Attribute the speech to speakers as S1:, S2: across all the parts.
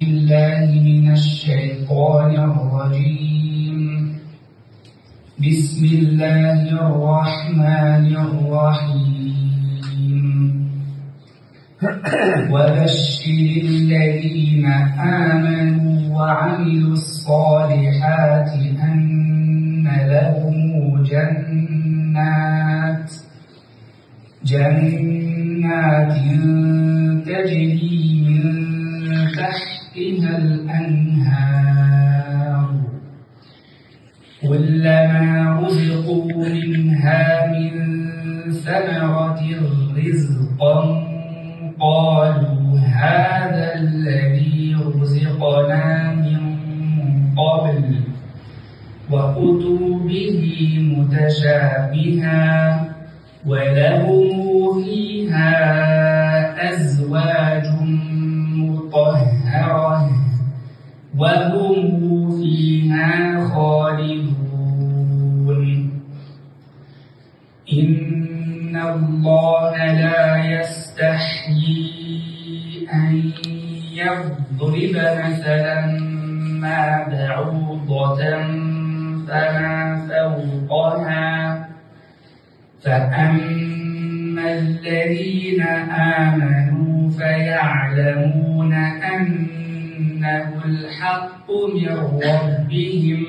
S1: بالله من الشيطان الرجيم. بسم الله الرحمن الرحيم. وبشر الذين آمنوا وعملوا الصالحات أن لهم جنات تجري من تحتها الأنهار كلما رزقوا منها من ثمرة رزقا قالوا هذا الذي رزقنا من قبل وأتوا به متشابها ولهم فيها أزواج مطهرة وهم فيها خالدون. إن الله لا يستحيي أن يضرب مثلا ما بعوضة فما فوقها فأما الذين آمنوا فيعلمون أنه الحق من ربهم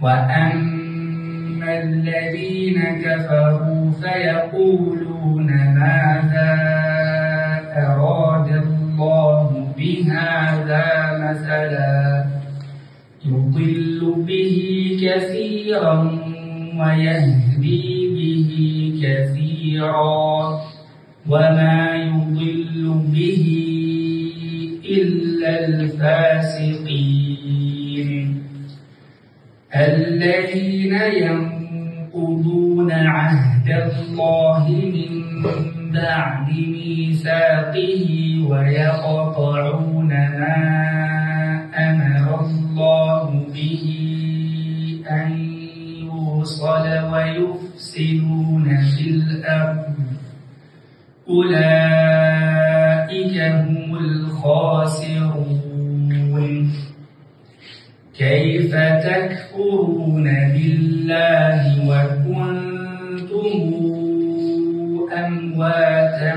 S1: وأما الذين كفروا فيقولون ماذا أراد الله بهذا مثلا يضل به كثيرا ويهدي به كثيرا وما يضل به إلا الفاسقين الذين ينقضون عهد الله من بعد ميثاقه ويقطعون ما أمر الله به أن يوصل ويفسدون في الأرض أولئك هم الخاسرون. كيف تكفرون بالله وكنتم أمواتا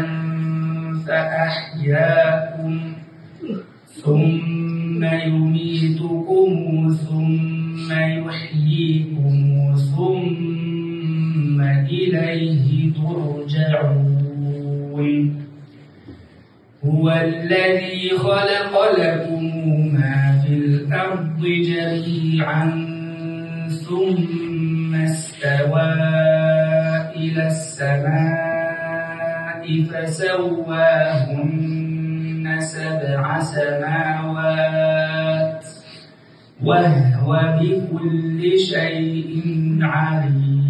S1: فأحياكم ثم يميتكم ثم يحييكم ثم إليه ترجعون. هو الذي خلق لكم ما في الأرض جميعا ثم استوى إلى السماء فسواهن 7 سماوات وهو بكل شيء عليم.